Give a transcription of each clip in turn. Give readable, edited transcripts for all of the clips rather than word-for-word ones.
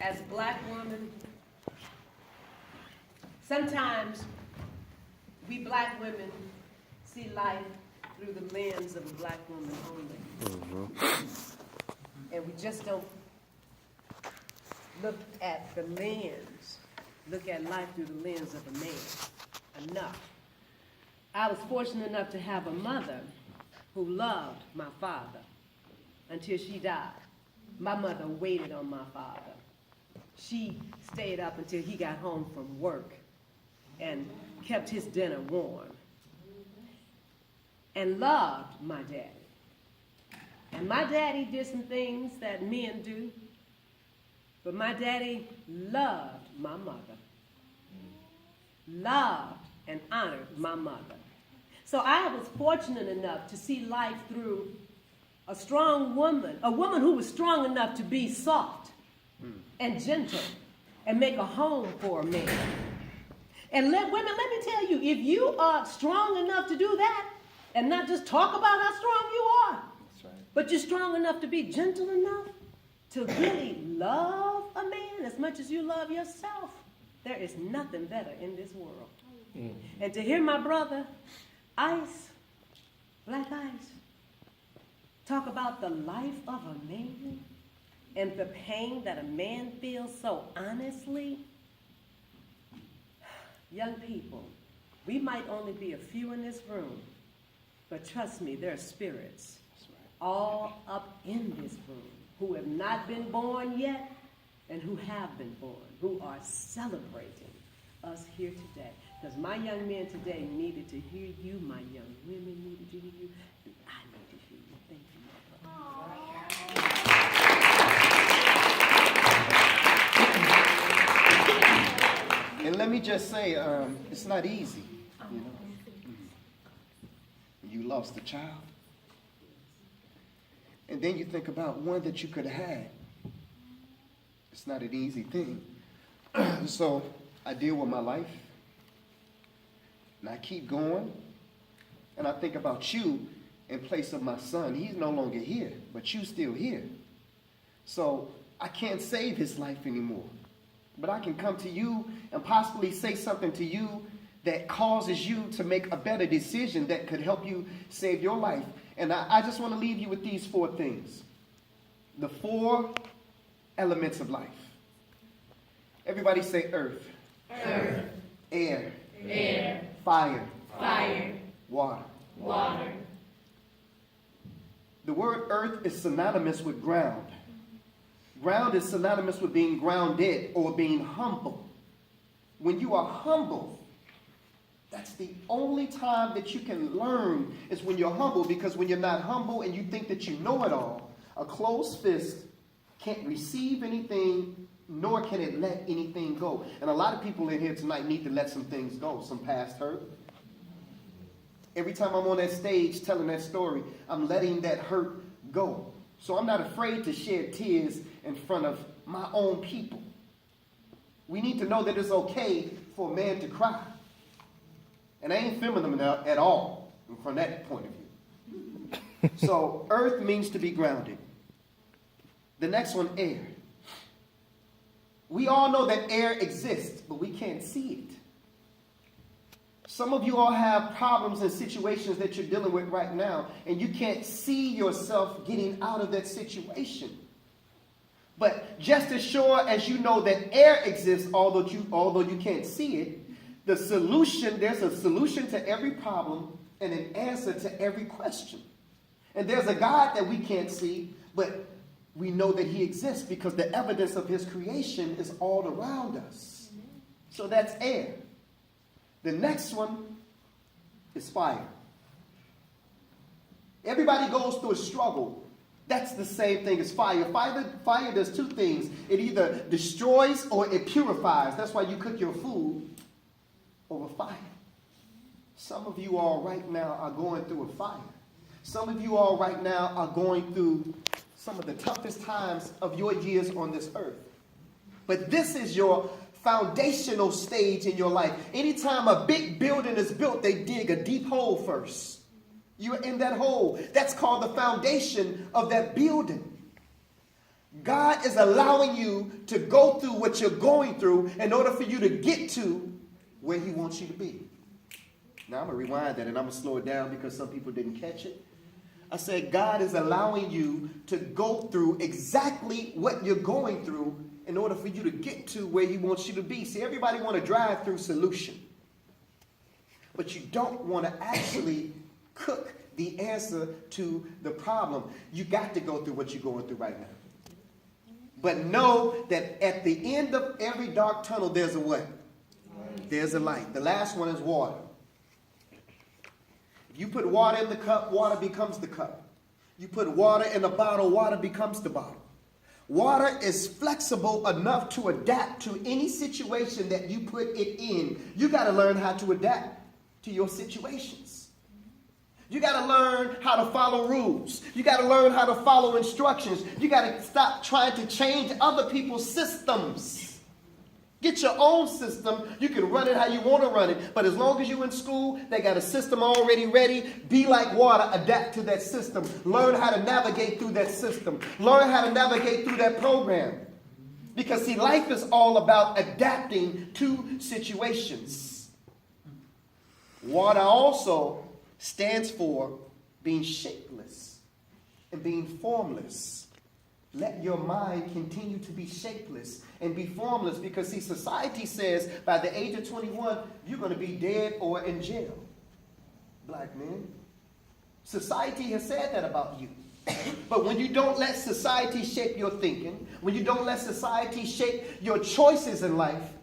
as Black women, sometimes we Black women see life through the lens of a Black woman only. And we just don't look at the lens, look at life through the lens of a man enough. I was fortunate enough to have a mother who loved my father until she died. My mother waited on my father. She stayed up until he got home from work and kept his dinner warm and loved my daddy. And my daddy did some things that men do, but my daddy loved my mother, loved and honored my mother. So I was fortunate enough to see life through a strong woman, a woman who was strong enough to be soft and gentle and make a home for a man. And women, let me tell you, if you are strong enough to do that and not just talk about how strong you are, That's right. but you're strong enough to be gentle enough to really love a man as much as you love yourself, there is nothing better in this world. And to hear my brother, Ice, Black Ice, talk about the life of a man and the pain that a man feels so honestly, young people, we might only be a few in this room, but trust me, there are spirits all up in this room who have not been born yet and who have been born, who are celebrating us here today. Because my young men today needed to hear you, my young women needed to hear you, and I need to hear you. Thank you, my brother. And let me just say, it's not easy, you know. You lost a child. And then you think about one that you could have had. It's not an easy thing. So I deal with my life. And I keep going. And I think about you in place of my son. He's no longer here, but you're still here. So I can't save his life anymore. But I can come to you and possibly say something to you that causes you to make a better decision that could help you save your life. And I just want to leave you with these 4 things. The 4 elements of life. Everybody say earth. Earth. Air. Air. Fire. Fire. Water. Water. The word earth is synonymous with ground. Ground is synonymous with being grounded or being humble. When you are humble, that's the only time that you can learn is when you're humble, because when you're not humble and you think that you know it all, a closed fist can't receive anything, nor can it let anything go. And a lot of people in here tonight need to let some things go, some past hurt. Every time I'm on that stage telling that story, I'm letting that hurt go. So I'm not afraid to shed tears in front of my own people. We need to know that it's okay for a man to cry. And I ain't feminine at all from that point of view. So earth means to be grounded. The next one, air. We all know that air exists, but we can't see it. Some of you all have problems and situations that you're dealing with right now, and you can't see yourself getting out of that situation. But just as sure as you know that air exists, although you can't see it, there's a solution to every problem and an answer to every question. And there's a God that we can't see, but we know that he exists because the evidence of his creation is all around us. So that's air. The next one is fire. Everybody goes through a struggle. That's the same thing as fire. Fire does 2 things. It either destroys or it purifies. That's why you cook your food over fire. Some of you all right now are going through a fire. Some of you all right now are going through some of the toughest times of your years on this earth. But this is your foundational stage in your life. Anytime a big building is built, they dig a deep hole first. You're in that hole. That's called the foundation of that building. God is allowing you to go through what you're going through in order for you to get to where he wants you to be. Now, I'm going to rewind that and I'm going to slow it down because some people didn't catch it. I said God is allowing you to go through exactly what you're going through in order for you to get to where he wants you to be. See, everybody want to drive through solution, but you don't want to actually cook the answer to the problem. You got to go through what you're going through right now. But know that at the end of every dark tunnel, there's a what? There's a light. The last one is water. If you put water in the cup, water becomes the cup. You put water in a bottle, water becomes the bottle. Water is flexible enough to adapt to any situation that you put it in. You got to learn how to adapt to your situations. You got to learn how to follow rules. You got to learn how to follow instructions. You got to stop trying to change other people's systems. Get your own system. You can run it how you want to run it. But as long as you're in school, they got a system already ready. Be like water. Adapt to that system. Learn how to navigate through that system. Learn how to navigate through that program. Because, see, life is all about adapting to situations. Water also stands for being shapeless and being formless. Let your mind continue to be shapeless and be formless because, see, society says by the age of 21, you're going to be dead or in jail. Black men. Society has said that about you. But when you don't let society shape your thinking, when you don't let society shape your choices in life,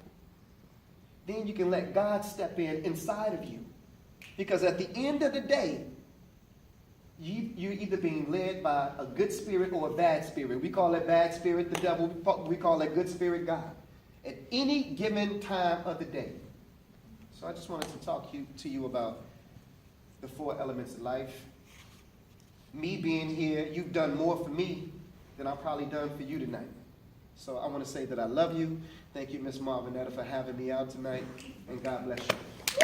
then you can let God step in inside of you. Because at the end of the day, you're either being led by a good spirit or a bad spirit. We call that bad spirit the devil. We call that good spirit God. At any given time of the day. So I just wanted to talk to you about the 4 elements of life. Me being here, you've done more for me than I've probably done for you tonight. So I want to say that I love you. Thank you, Miss Marvinetta, for having me out tonight. And God bless you.